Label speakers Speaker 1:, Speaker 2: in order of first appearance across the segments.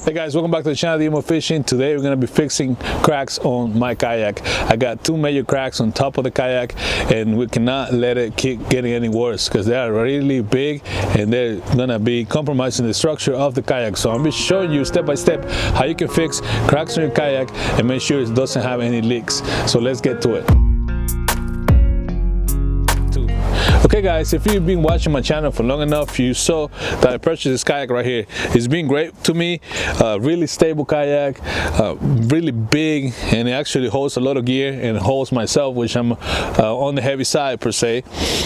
Speaker 1: Hey guys, welcome back to the channel, DJMO Fishing. Today we're going to be fixing cracks on my kayak. I got two major cracks on top of the kayak and we cannot let it keep getting any worse because they are really big and they're going to be compromising the structure of the kayak. So I'm going to be showing you step by step how you can fix cracks on your kayak and make sure it doesn't have any leaks. So let's get to it. Okay guys, if you've been watching my channel for long enough, you saw that I purchased this kayak right here. It's been great to me, really stable kayak, really big, and it actually holds a lot of gear and holds myself, which I'm on the heavy side per se.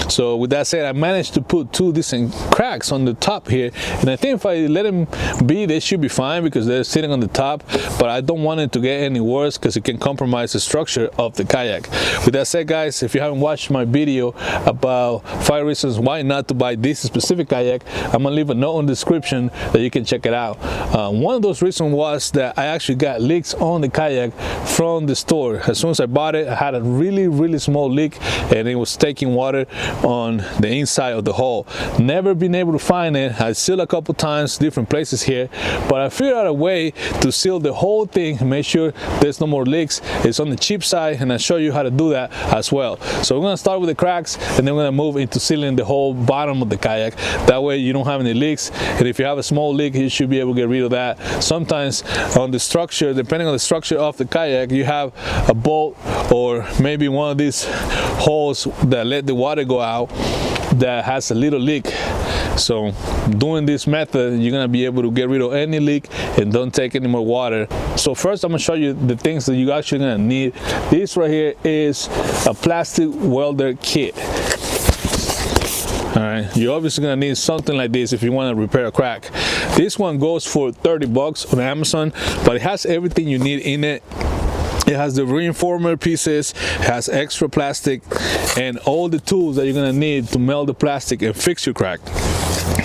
Speaker 1: So with that said, I managed to put two decent cracks on the top here, and I think if I let them be, they should be fine because they're sitting on the top, but I don't want it to get any worse because it can compromise the structure of the kayak. With that said guys, if you haven't watched my video about 5 reasons why not to buy this specific kayak, I'm gonna leave a note in the description that you can check it out. One of those reasons was that I actually got leaks on the kayak from the store. As soon as I bought it, I had a really small leak and it was taking water on the inside of the hull. Never been able to find it. I sealed a couple times different places here, but I figured out a way to seal the whole thing and make sure there's no more leaks. It's on the cheap side and I'll show you how to do that as well. So we're gonna start with the cracks and then we're gonna move into sealing the whole bottom of the kayak. That way you don't have any leaks, and if you have a small leak, you should be able to get rid of that. Sometimes on the structure, depending on the structure of the kayak, you have a bolt or maybe one of these holes that let the water go out that has a little leak. So doing this method, you're gonna be able to get rid of any leak and don't take any more water. So first I'm gonna show you the things that you're actually gonna need. This right here is a plastic welder kit. All right, you're obviously gonna need something like this if you want to repair a crack. This one goes for 30 bucks on Amazon, but it has everything you need in it. It has the reinformer pieces, it has extra plastic, and all the tools that you're gonna need to melt the plastic and fix your crack.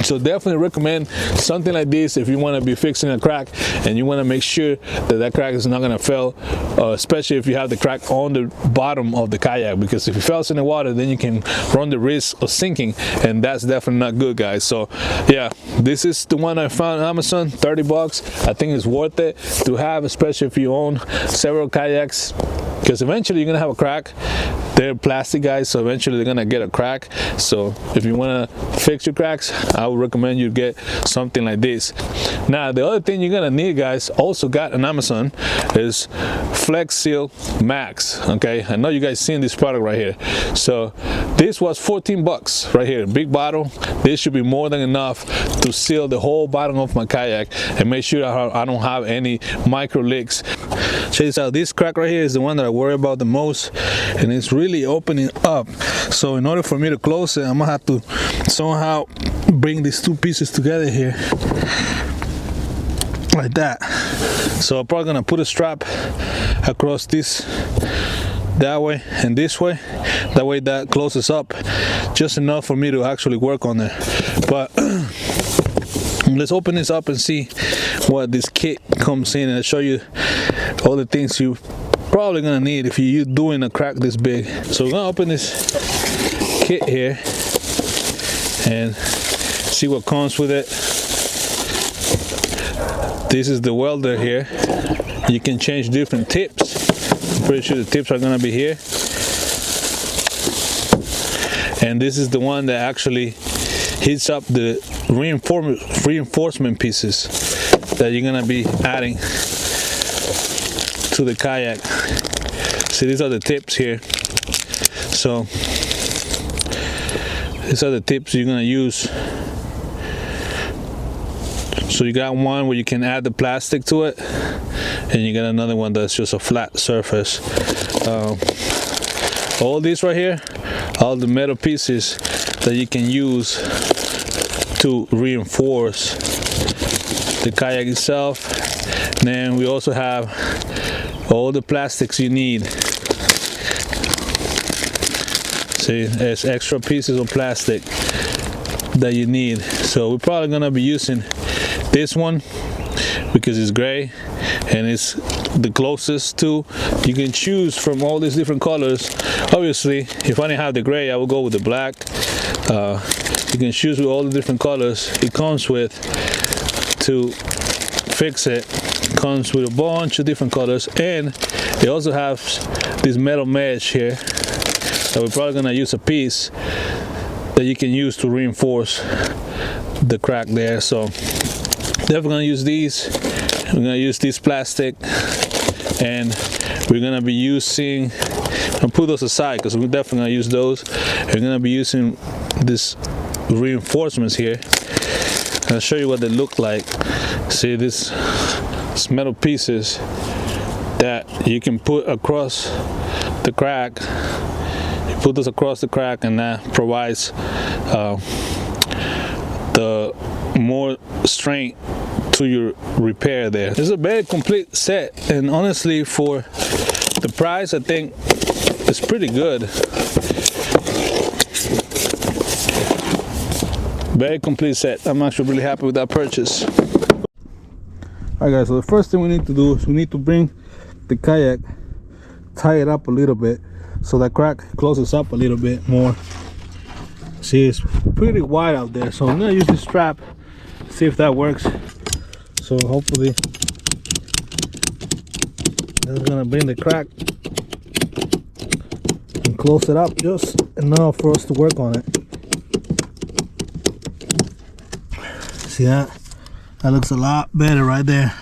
Speaker 1: So definitely recommend something like this if you want to be fixing a crack and you want to make sure that that crack is not going to fail, especially if you have the crack on the bottom of the kayak, because if it fails in the water, then you can run the risk of sinking, and that's definitely not good, guys. So yeah, this is the one I found on Amazon, 30 bucks. I think it's worth it to have, especially if you own several kayaks, because eventually you're gonna have a crack. They're plastic, guys, so eventually they're gonna get a crack. So if you want to fix your cracks, I would recommend you get something like this. Now the other thing you're gonna need, guys, also got on Amazon, is Flex Seal Max. Okay, I know you guys seen this product right here. So this was 14 bucks right here, big bottle. This should be more than enough to seal the whole bottom of my kayak and make sure I don't have any micro leaks. Check this out. This crack right here is the one that I worry about the most, and it's really opening up. So in order for me to close it, I'm gonna have to somehow bring these two pieces together here like that. So I'm probably gonna put a strap across this that way and this way. That way that closes up just enough for me to actually work on it. But let's open this up and see what this kit comes in, and I'll show you all the things you probably gonna need if you're doing a crack this big. So we're gonna open this kit here and see what comes with it. This is the welder here. You can change different tips. I'm pretty sure the tips are gonna be here. And this is the one that actually heats up the reinforcement pieces that you're gonna be adding to the kayak. See, these are the tips here. So these are the tips you're gonna use. So you got one where you can add the plastic to it, and you got another one that's just a flat surface. All these right here, all the metal pieces that you can use to reinforce the kayak itself. And then we also have all the plastics you need. See, there's extra pieces of plastic that you need. So we're probably gonna be using this one because it's gray and it's the closest to. You can choose from all these different colors. Obviously, if I didn't have the gray, I would go with the black. You can choose with all the different colors it comes with to fix it. Comes with a bunch of different colors, and it also has this metal mesh here that we're probably gonna use a piece that you can use to reinforce the crack there. So definitely gonna use these. We're gonna use this plastic, and we're gonna be using, I'll put those aside because we're definitely gonna use those. We're gonna be using this reinforcements here. I'll show you what they look like. See this metal pieces that you can put across the crack. You put this across the crack, and that provides the more strength to your repair there. It's a very complete set, and honestly for the price I think it's pretty good. Very complete set. I'm actually really happy with that purchase. Alright guys, so the first thing we need to do is we need to bring the kayak, tie it up a little bit so that crack closes up a little bit more. See, it's pretty wide out there, so I'm gonna use this strap, see if that works. So hopefully that's gonna bring the crack and close it up just enough for us to work on it. See that? That looks a lot better right there.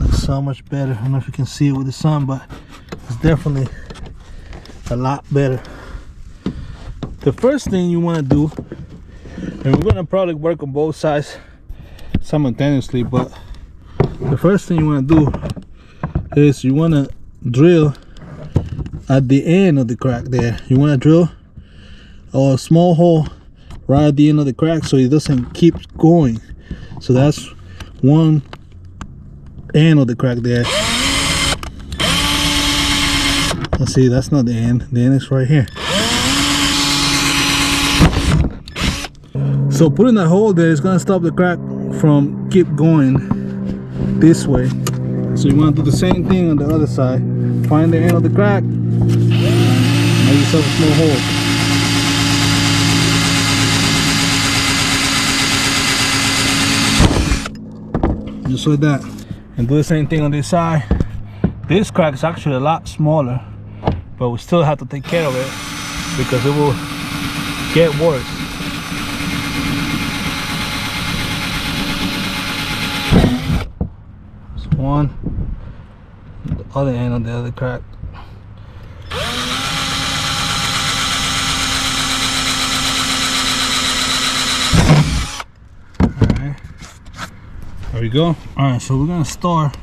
Speaker 1: Looks so much better. I don't know if you can see it with the sun, but it's definitely a lot better. The first thing you want to do, and we're going to probably work on both sides simultaneously, but the first thing you want to do is you want to drill at the end of the crack there. You want to drill a small hole right at the end of the crack so it doesn't keep going. So that's one end of the crack there. Let's see, that's not the end. The end is right here. So putting that hole there is gonna stop the crack from keep going this way. So you want to do the same thing on the other side. Find the end of the crack, make yourself a small hole. Just like that. And do the same thing on this side. This crack is actually a lot smaller, but we still have to take care of it because it will get worse. There's one, the other end of the other crack. There we go. Alright, so we're gonna start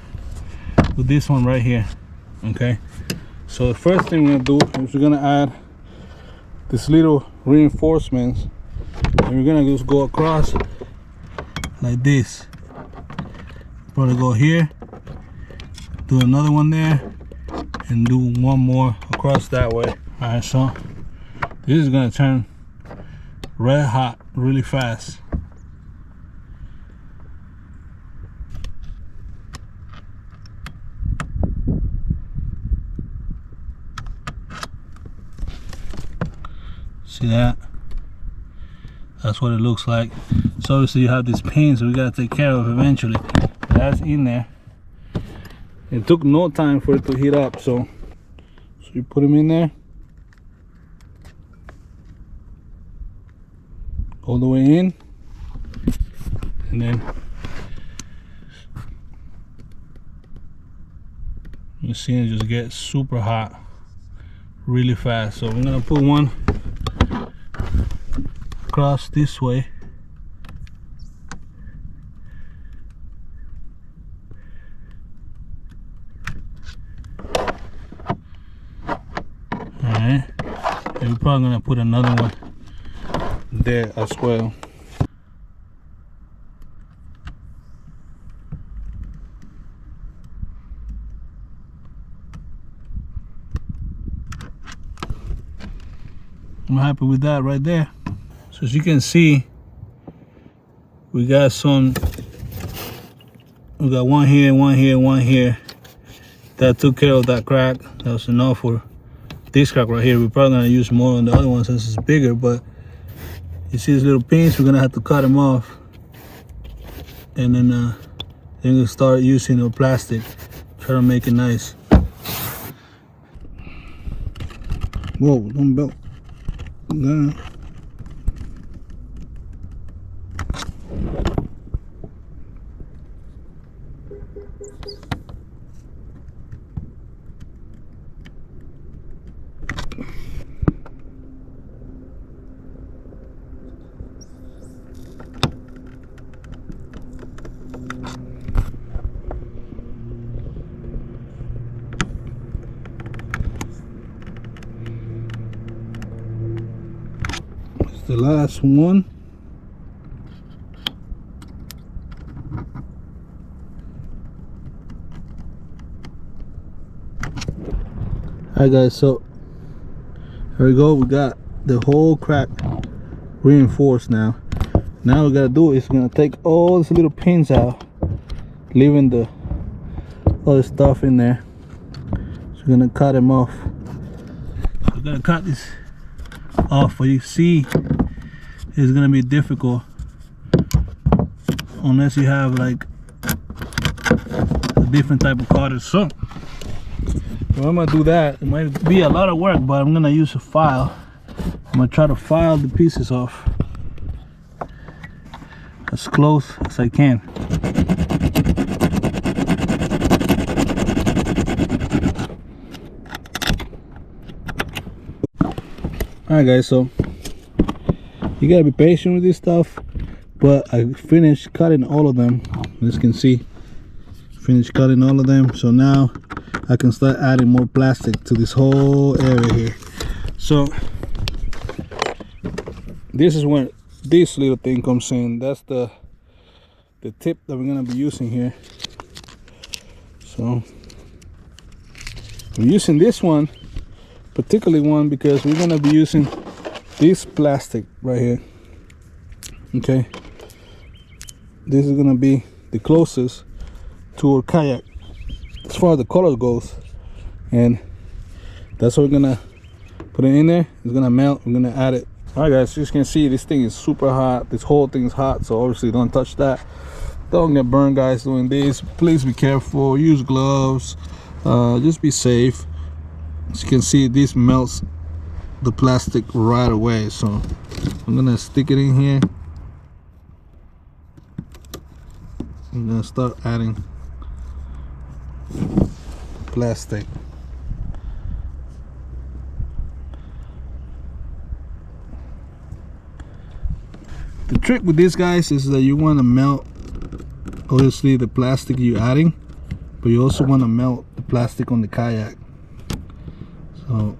Speaker 1: with this one right here. Okay, so the first thing we're gonna do is we're gonna add this little reinforcements, and we're gonna just go across like this. Probably go here, do another one there, and do one more across that way. Alright, so this is gonna turn red hot really fast. See that? That's what it looks like. So obviously you have these pins that we gotta take care of eventually. That's in there. It took no time for it to heat up, so you put them in there. All the way in. And then you see it just get super hot really fast. So we're gonna put one across this way. Alright, and we're probably gonna put another one there as well. I'm happy with that right there. So as you can see, we got one here, one here, one here. That took care of that crack. That was enough for this crack right here. We're probably gonna use more on the other one since it's bigger, but you see these little pins, we're gonna have to cut them off and then
Speaker 2: then you start using the plastic. Try to make it nice. Whoa, don't belt. Nah. The last one. Alright guys, so here we go. We got the whole crack reinforced now. Now we gotta do is we're gonna take all these little pins out, leaving the other stuff in there. So we're gonna cut them off. So we're gonna cut this off, but you see it's gonna be difficult unless you have like a different type of cutter. So I'm gonna do that. It might be a lot of work, but I'm gonna use a file. I'm gonna try to file the pieces off as close as I can. Alright guys, so you gotta be patient with this stuff, but I finished cutting all of them. As you can see, finished cutting all of them. So now I can start adding more plastic to this whole area here. So this is when this little thing comes in. That's the tip that we're gonna be using here. So I'm using this one, particularly one, because we're gonna be using this plastic right here. Okay, this is gonna be the closest to our kayak as far as the color goes, and that's what we're gonna put it in there. It's gonna melt. We're gonna add it. All right guys, as you can see, this thing is super hot. This whole thing is hot, so obviously don't touch that. Don't get burned guys doing this. Please be careful, use gloves, just be safe. As you can see, this melts the plastic right away. So I'm gonna stick it in here. I'm gonna start adding plastic. The trick with this guys is that you want to melt obviously the plastic you're adding, but you also want to melt the plastic on the kayak. So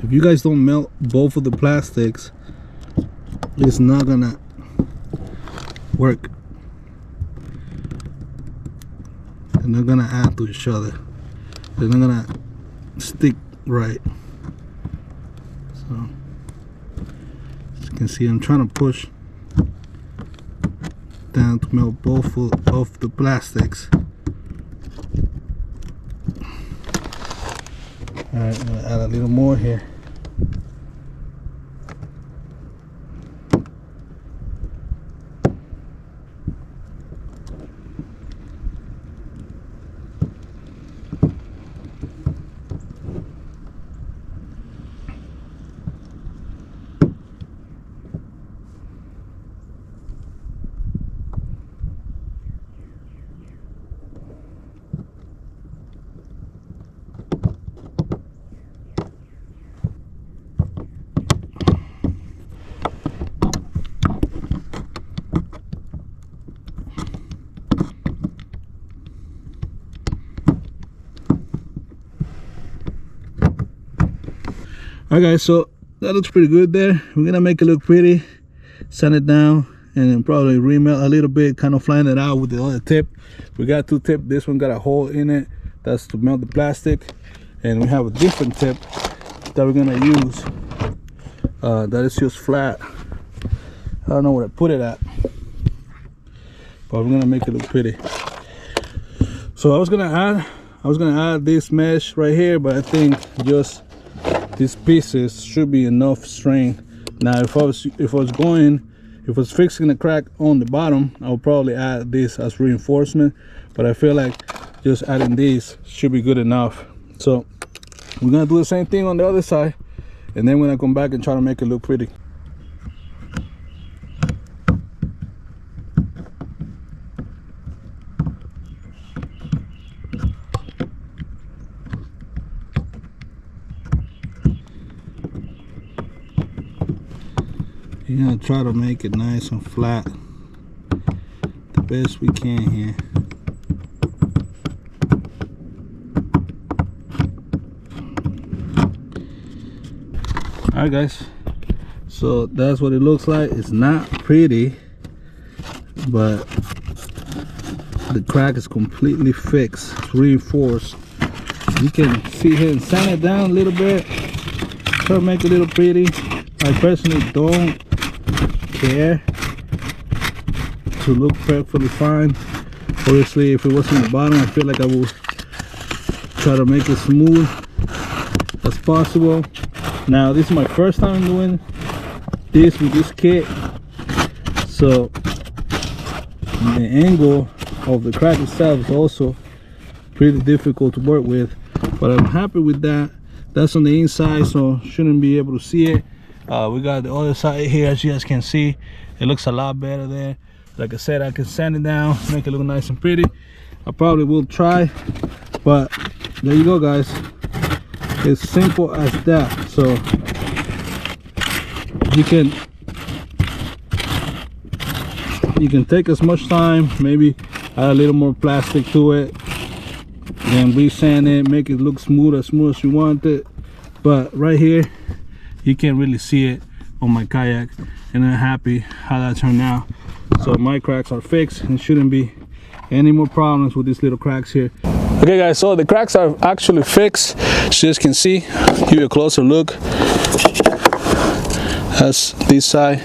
Speaker 2: if you guys don't melt both of the plastics, it's not gonna work. They're not gonna add to each other. They're not gonna stick right. So as you can see, I'm trying to push down to melt both of the plastics. Alright, I'm gonna add a little more here. Alright guys, so that looks pretty good there. We're gonna make it look pretty, sand it down, and then probably remelt a little bit, kind of flatten it out with the other tip. We got two tips. This one got a hole in it, that's to melt the plastic, and we have a different tip that we're gonna use that is just flat. I don't know where I put it at, but we're gonna make it look pretty. So I was gonna add this mesh right here, but I think just these pieces should be enough strain. Now if I was fixing the crack on the bottom, I would probably add this as reinforcement, but I feel like just adding these should be good enough. So we're gonna do the same thing on the other side, and then we're gonna come back and try to make it look pretty. We're gonna try to make it nice and flat the best we can here. Alright guys, so that's what it looks like. It's not pretty, but the crack is completely fixed. It's reinforced. You can see here and sand it down a little bit, try to make it a little pretty. I personally don't care to look perfectly fine. Obviously, if it was in the bottom, I feel like I will try to make it smooth as possible. Now this is my first time doing this with this kit, so the angle of the crack itself is also pretty difficult to work with, but I'm happy with that. That's on the inside, so shouldn't be able to see it. We got the other side here, as you guys can see. It looks a lot better there. Like I said, I can sand it down, make it look nice and pretty. I probably will try, but there you go guys. It's simple as that. So you can take as much time, maybe add a little more plastic to it, then re-sand it, make it look smooth as you want it. But right here, you can't really see it on my kayak, and I'm happy how that turned out. So my cracks are fixed, and shouldn't be any more problems with these little cracks here.
Speaker 1: Okay guys, so the cracks are actually fixed. As you guys can see, give you a closer look. That's this side,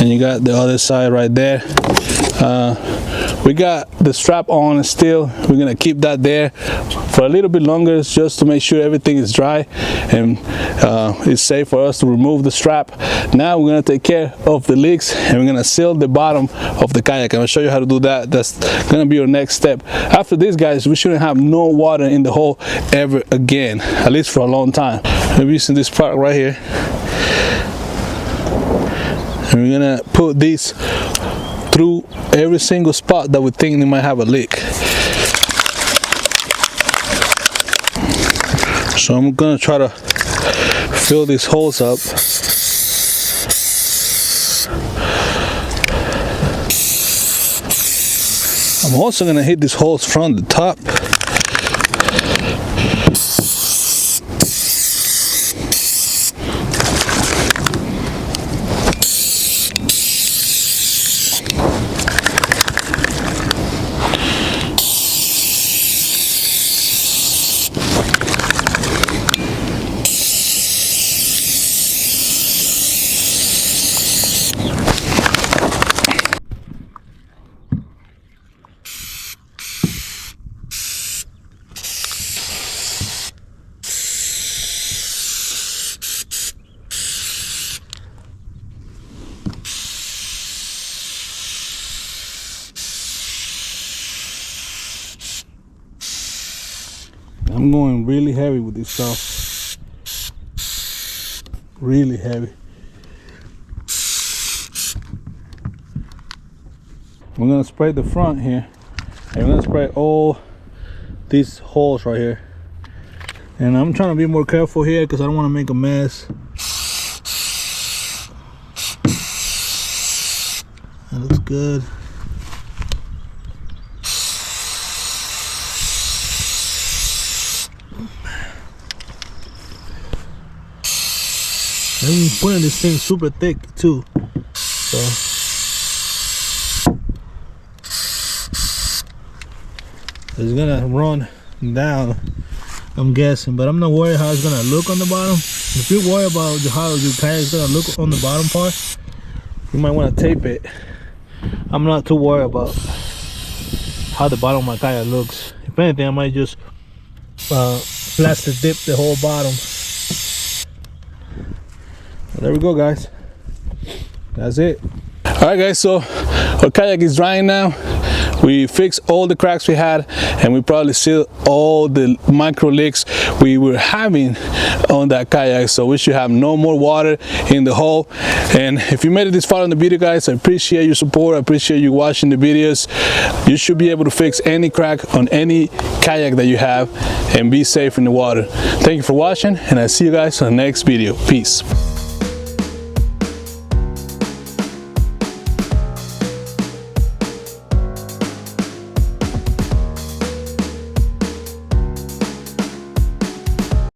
Speaker 1: and you got the other side right there. We got the strap on still. We're gonna keep that there for a little bit longer, just to make sure everything is dry and it's safe for us to remove the strap. Now we're gonna take care of the leaks, and we're gonna seal the bottom of the kayak. I'm gonna show you how to do that. That's gonna be your next step. After this guys, we shouldn't have no water in the hole ever again, at least for a long time. I'm using this part right here, and we're gonna put these through every single spot that we think they might have a leak. So I'm gonna try to fill these holes up. I'm also gonna hit these holes from the top. I'm going really heavy with this stuff. Really heavy. We're gonna spray the front here, and we're gonna spray all these holes right here. And I'm trying to be more careful here because I don't want to make a mess. That looks good. I'm putting this thing super thick too, so it's gonna run down, I'm guessing, but I'm not worried how it's gonna look on the bottom.
Speaker 2: If you're worried about how your kayak is gonna look on the bottom part, you might want to tape it. I'm not too worried about how the bottom of my kayak looks. If anything, I might just plastic dip the whole bottom. There we go, guys. That's it.
Speaker 1: All right, guys, so our kayak is drying now. We fixed all the cracks we had, and we probably sealed all the micro leaks we were having on that kayak, so we should have no more water in the hull. And if you made it this far in the video, guys, I appreciate your support. I appreciate you watching the videos. You should be able to fix any crack on any kayak that you have and be safe in the water. Thank you for watching, and I'll see you guys on the next video. Peace.